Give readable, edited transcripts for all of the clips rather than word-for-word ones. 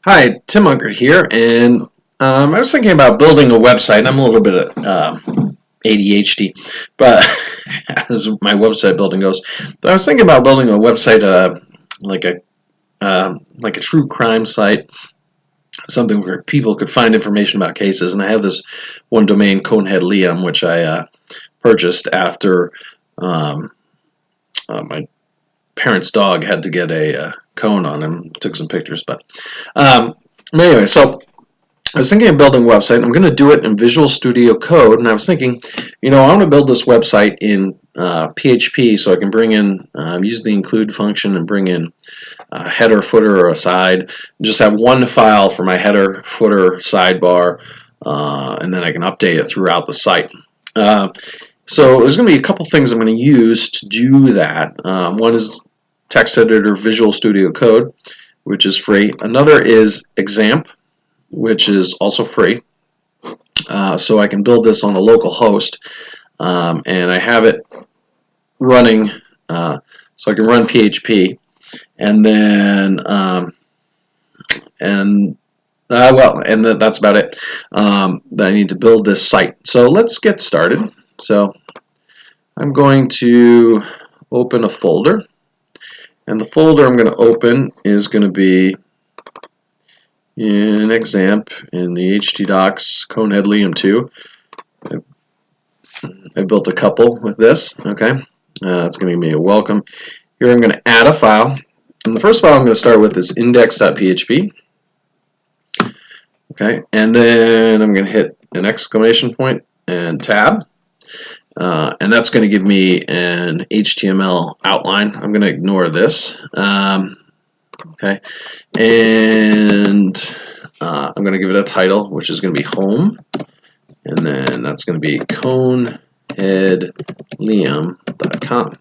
Hi, Tim Unkert here, and I was thinking about building a website. I'm a little bit ADHD, but as my website building goes, but I was thinking about building a website, like a true crime site, something where people could find information about cases. And I have this one domain, Conehead Liam, which I purchased after my parents' dog had to get a cone on him. Took some pictures, but anyway, so I was thinking of building a website. I'm going to do it in Visual Studio Code, and I was thinking, I want to build this website in PHP so I can bring in, use the include function and bring in a header, footer, or a side. Just have one file for my header, footer, sidebar, and then I can update it throughout the site. So there's going to be a couple things I'm going to use to do that. One is text editor Visual Studio Code, which is free. Another is XAMPP, which is also free. So I can build this on a local host, and I have it running, so I can run PHP, and then that's about it. But I need to build this site. So let's get started. So I'm going to open a folder, and the folder I'm going to open is going to be in XAMPP in the htdocs Conehead Liam 2. I built a couple with this. Okay, it's going to give me a welcome. Here I'm going to add a file, and the first file I'm going to start with is index.php. Okay, and then I'm going to hit an exclamation point and tab. And that's going to give me an HTML outline. I'm going to ignore this. Okay, and I'm going to give it a title, which is going to be home, and then that's going to be coneheadliam.com.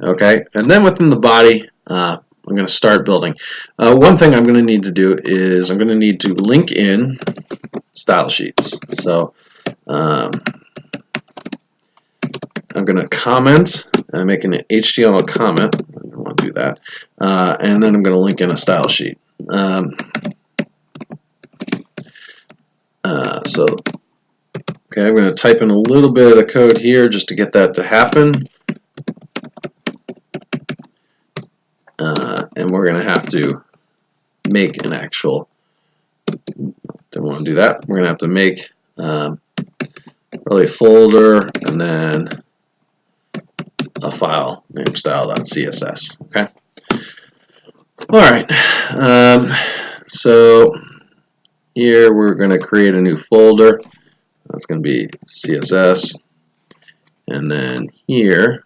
Okay, and then within the body, I'm going to start building. One thing I'm going to need to do is I'm going to need to link in style sheets. So I'm going to comment, make an HTML comment. I don't want to do that. And then I'm going to link in a style sheet. Okay, I'm going to type in a little bit of code here just to get that to happen. And we're going to have to make an actual, don't want to do that. We're going to have to make really a folder and then a file named style.css. Okay. All right. So here we're going to create a new folder. That's going to be CSS, and then here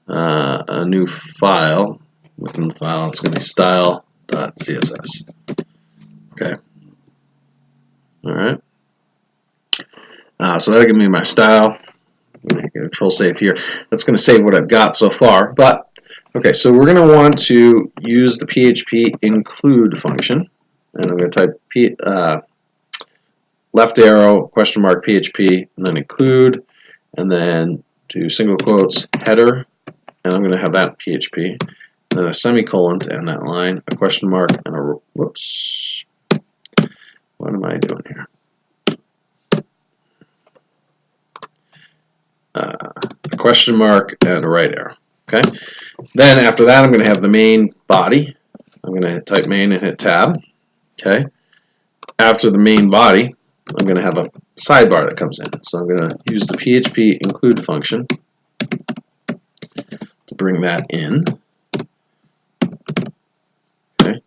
a new file. Within the file, it's going to be style.css. Okay. All right. So that'll give me my style. I'm going to control save here. That's going to save what I've got so far. But okay, so we're going to want to use the PHP include function, and I'm going to type left arrow question mark PHP and then include, and then do single quotes header, and I'm going to have that PHP, and then a semicolon to end that line, a question mark, and a whoops. What am I doing here? A question mark and a right arrow. Okay. Then after that, I'm going to have the main body. I'm going to type main and hit tab. Okay. After the main body, I'm going to have a sidebar that comes in. So I'm going to use the PHP include function to bring that in. Okay.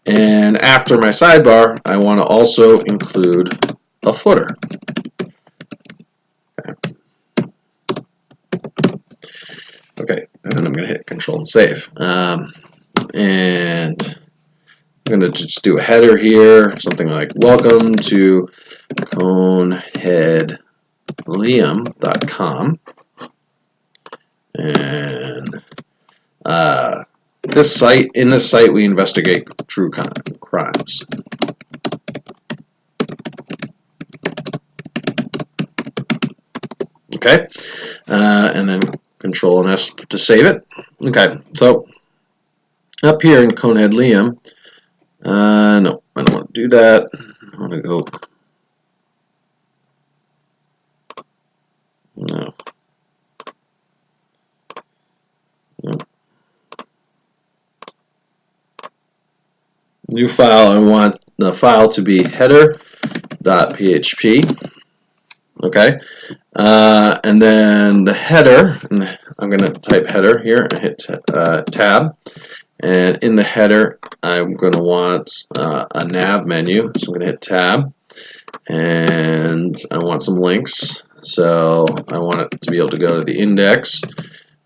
And after my sidebar, I want to also include a footer. Okay, and then I'm going to hit Control and save. And I'm going to just do a header here, something like welcome to coneheadliam.com. And in this site we investigate true crimes. Okay, and then Control and S to save it. Okay, so up here in Conehead Liam, no, I don't want to do that. I want to go, no. New file, I want the file to be header.php. Okay, and then the header, I'm going to type header here and hit tab. And in the header, I'm going to want a nav menu, so I'm going to hit tab. And I want some links, so I want it to be able to go to the index.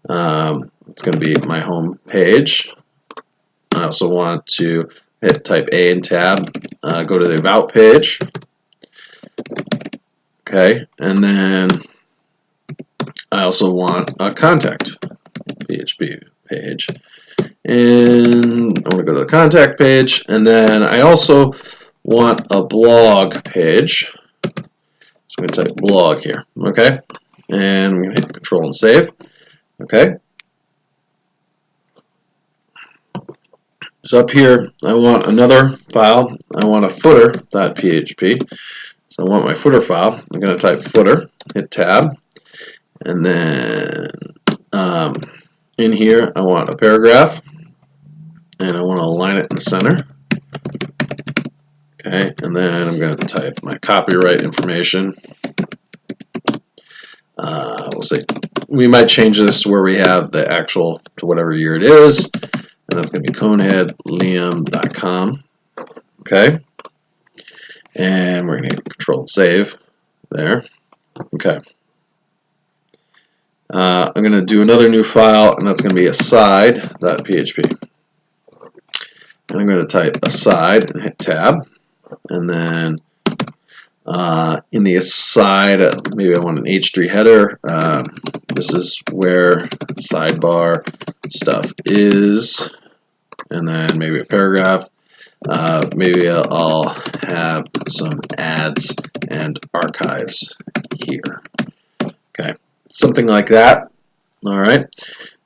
It's going to be my home page. I also want to type A and tab, go to the about page. Okay, and then I also want a contact PHP page. And I want to go to the contact page, and then I also want a blog page. So I'm going to type blog here, okay? And I'm going to hit Control and save, okay? So up here, I want another file. I want a footer.php. So I want my footer file. I'm going to type footer, hit tab, and then in here, I want a paragraph, and I want to align it in the center. Okay, and then I'm going to type my copyright information. We'll say we might change this to where we have the actual to whatever year it is, and that's going to be coneheadliam.com. Okay, and we're going to hit Control and save there. Okay, I'm going to do another new file, and that's going to be aside.php. And I'm going to type aside and hit tab, and then in the aside, maybe I want an H3 header. This is where sidebar stuff is, and then maybe a paragraph. Maybe I'll have some ads and archives here. Okay, something like that. All right.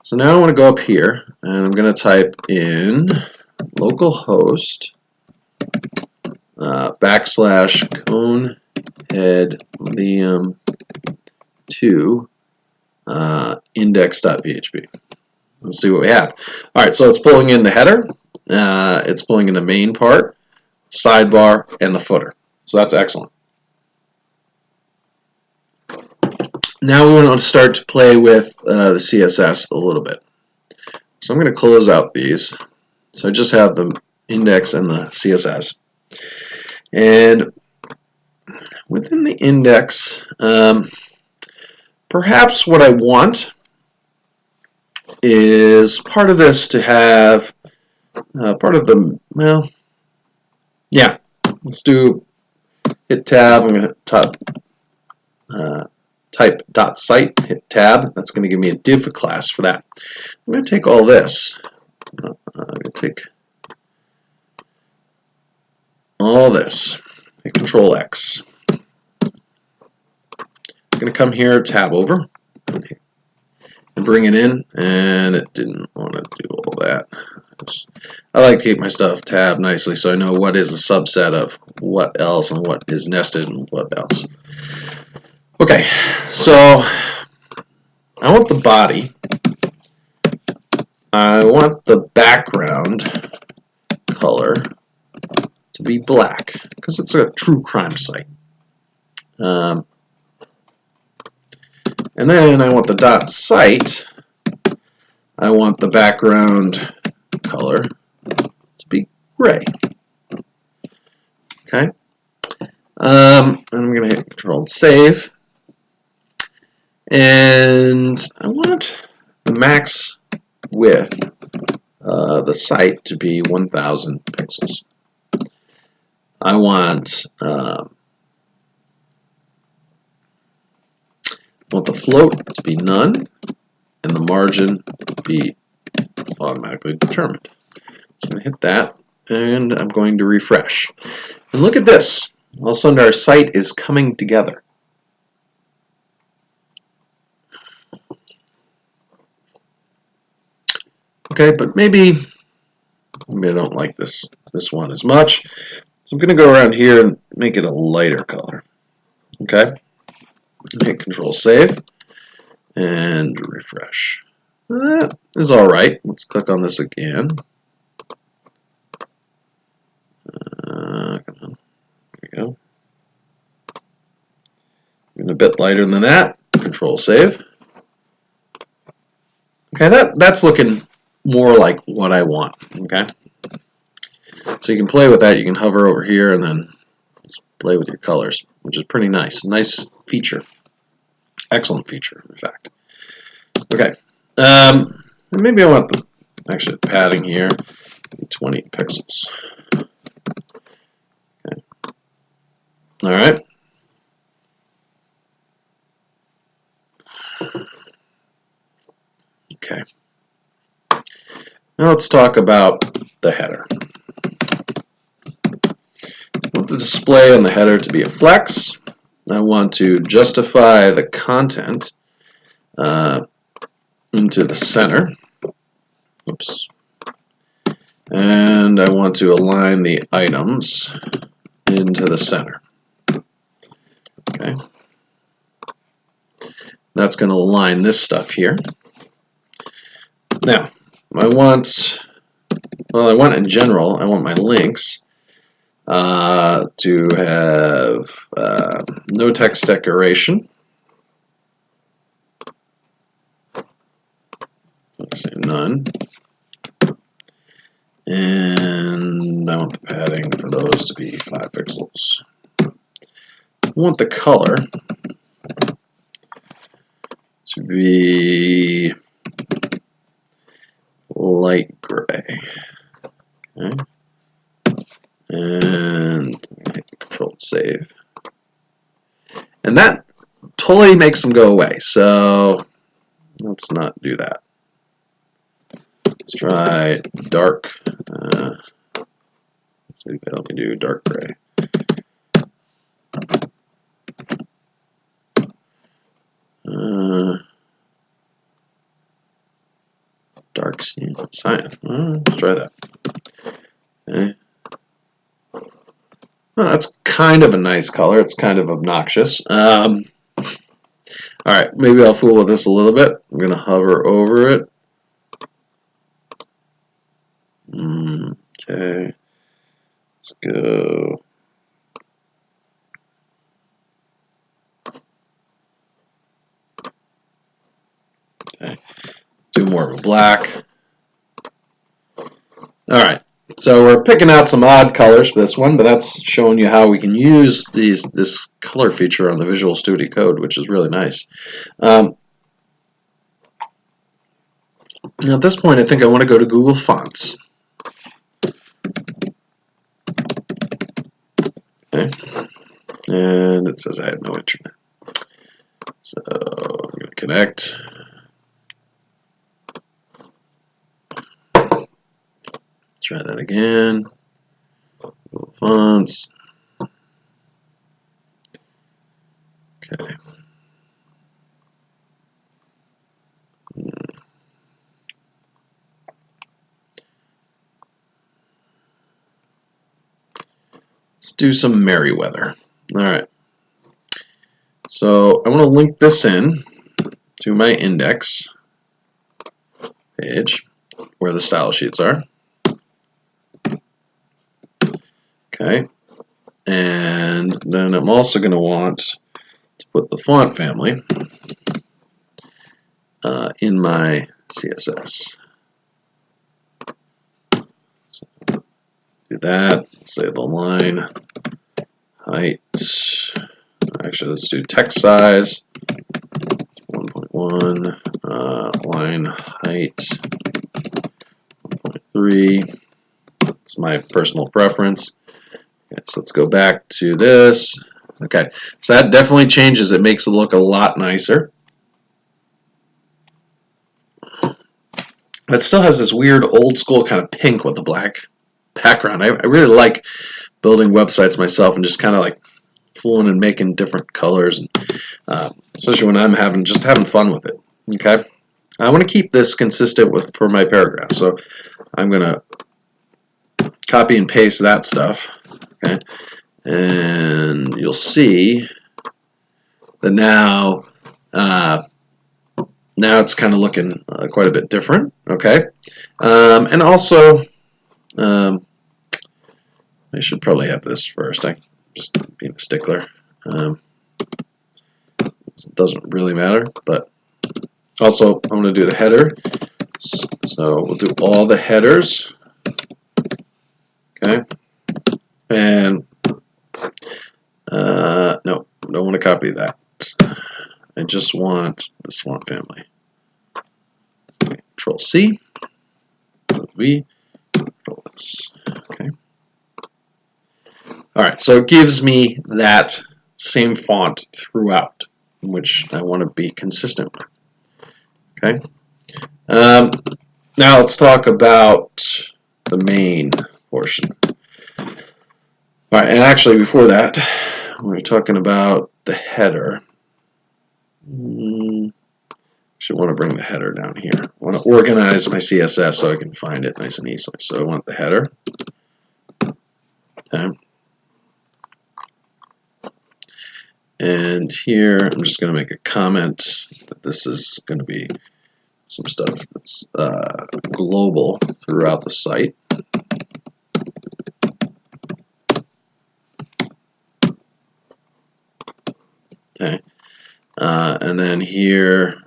So now I want to go up here, and I'm going to type in localhost /coneheadliam2 index.php. Let's see what we have. All right, so it's pulling in the header, it's pulling in the main part, sidebar, and the footer. So that's excellent. Now we want to start to play with the CSS a little bit. So I'm going to close out these. So I just have the index and the CSS. And within the index, perhaps what I want is part of this to have part of the, well, yeah, let's do, hit tab, I'm going to type .site, hit tab, that's going to give me a div class for that. I'm going to take all this, I'm going to take all this, hit Control X. I'm going to come here, tab over, and bring it in, and it didn't want to do all that. I like to keep my stuff tabbed nicely so I know what is a subset of what else and what is nested and what else. Okay, so I want the body, I want the background color to be black because it's a true crime site. And then I want the .site, I want the background color to be gray. Okay, and I'm going to hit Control and save. And I want the max width the site to be 1,000 pixels. I want the float to be none and the margin to be automatically determined. So I'm going to hit that and I'm going to refresh. And look at this. All of a sudden our site is coming together. Okay, but maybe Maybe I don't like this one as much. So I'm going to go around here and make it a lighter color. Okay. Hit Control Save and refresh. That is all right. Let's click on this again. Come on. There we go. And a bit lighter than that. Control Save. Okay, that's looking more like what I want. Okay. So you can play with that. You can hover over here and then play with your colors, which is pretty nice. Nice feature. Excellent feature, in fact. Okay. Maybe I want the actually padding here. 20 pixels. Okay. All right. Okay. Now let's talk about the header. I want the display on the header to be a flex. I want to justify the content into the center. Oops. And I want to align the items into the center. Okay. That's going to align this stuff here. Now, I want in general, I want my links to have no text decoration. Let's say none. And I want the padding for those to be 5 pixels. I want the color to be light gray. Okay. And hit Control Save. And that totally makes them go away. So let's not do that. Let's try dark. See if they help me do dark gray. Dark cyan. Let's try that. Okay. Well, that's kind of a nice color. It's kind of obnoxious. All right, maybe I'll fool with this a little bit. I'm going to hover over it. Okay, let's go. Okay, do more of a black. All right, so we're picking out some odd colors for this one, but that's showing you how we can use this color feature on the Visual Studio Code, which is really nice. Now at this point, I think I want to go to Google Fonts. Okay, and it says I have no internet. So I'm going to connect. Try that again. Google Fonts. Okay. Let's do some Merriweather. All right. So I want to link this in to my index page where the style sheets are. Okay. And then I'm also going to want to put the font family in my CSS. So do that. Say the line height. Actually, let's do text size 1.1. Line height 1.3. It's my personal preference. Okay, so let's go back to this. Okay, so that definitely changes it, makes it look a lot nicer. But it still has this weird old school kind of pink with the black background. I really like building websites myself and just kind of like fooling and making different colors, and especially when I'm having fun with it. Okay, I want to keep this consistent for my paragraph, so I'm gonna copy and paste that stuff. Okay, and you'll see that now it's kind of looking quite a bit different. Okay, and also I should probably have this first. I just being a stickler. It doesn't really matter, but also I'm going to do the header. So we'll do all the headers. Okay, and no, don't want to copy that. I just want this font family. Control C, V, Control S. Okay. All right, so it gives me that same font throughout, which I want to be consistent with. Okay. Now let's talk about the main portion. All right, and actually before that, we're talking about the header. Actually, want to bring the header down here. I want to organize my CSS so I can find it nice and easily. So I want the header. Okay. And here I'm just going to make a comment that this is going to be some stuff that's global throughout the site. Okay. And then here,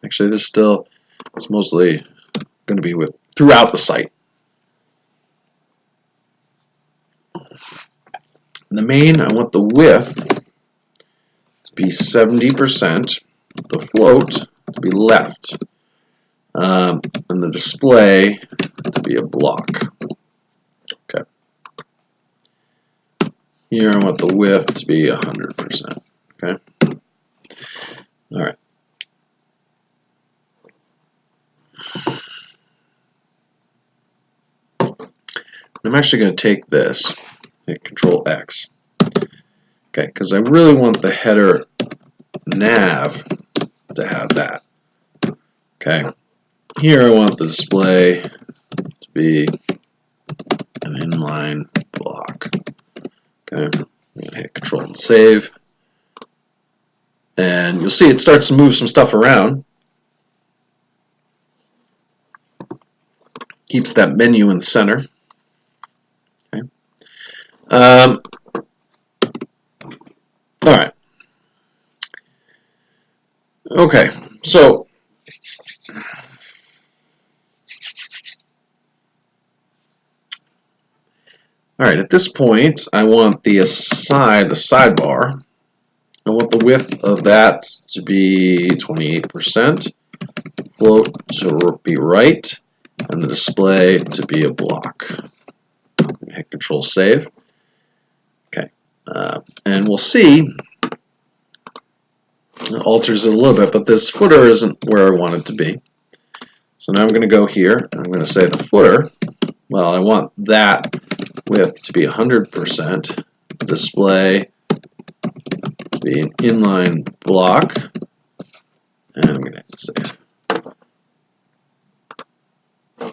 actually this still is mostly going to be with throughout the site. In the main, I want the width to be 70%, the float to be left, and the display to be a block. Okay. Here I want the width to be 100%. Okay. All right. I'm actually going to take this, hit Control X. Okay, because I really want the header nav to have that. Okay. Here I want the display to be an inline block. Okay. I'm going to hit Control and save. And you'll see it starts to move some stuff around. Keeps that menu in the center. Okay. All right. Okay, so all right, at this point, I want the sidebar. I want the width of that to be 28%, float to be right, and the display to be a block. Hit Control Save. Okay, and we'll see. It alters it a little bit, but this footer isn't where I want it to be. So now I'm going to go here, and I'm going to say the footer. Well, I want that width to be 100%, display to be an inline block, and I'm going to hit save.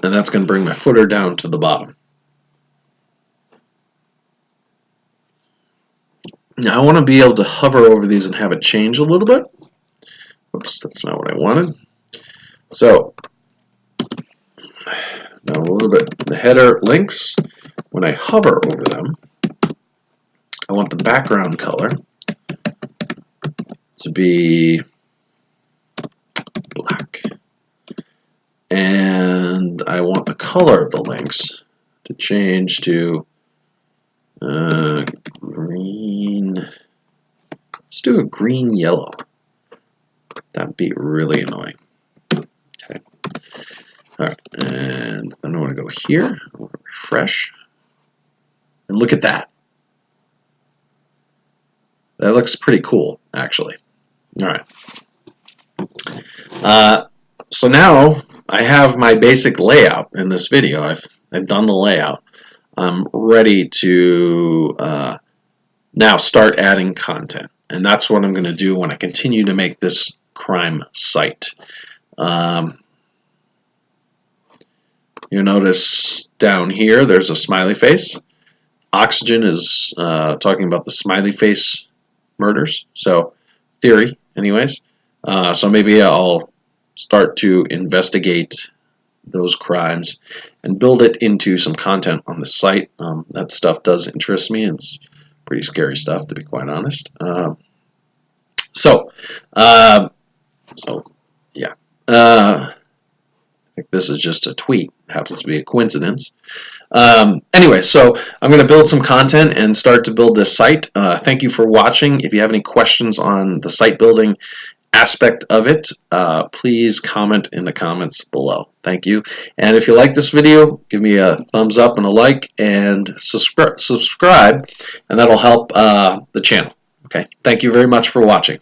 And that's going to bring my footer down to the bottom. Now I want to be able to hover over these and have it change a little bit. Oops, that's not what I wanted. So now a little bit, the header links, when I hover over them, I want the background color to be black. And I want the color of the links to change to green. Let's do a green yellow. That'd be really annoying. Okay. All right, and then I want to go here. I want to refresh. And look at that. That looks pretty cool, actually. All right. So now I have my basic layout in this video. I've done the layout. I'm ready to now start adding content. And that's what I'm going to do when I continue to make this crime site. You notice down here there's a smiley face. Oxygen is talking about the smiley face murders. So theory, anyways. So maybe I'll start to investigate those crimes and build it into some content on the site. That stuff does interest me. It's pretty scary stuff, to be quite honest. So yeah. I think this is just a tweet. It happens to be a coincidence. Anyway, so I'm going to build some content and start to build this site. Thank you for watching. If you have any questions on the site building aspect of it, please comment in the comments below. Thank you. And if you like this video, give me a thumbs up and a like, and subscribe, and that'll help the channel. Okay. Thank you very much for watching.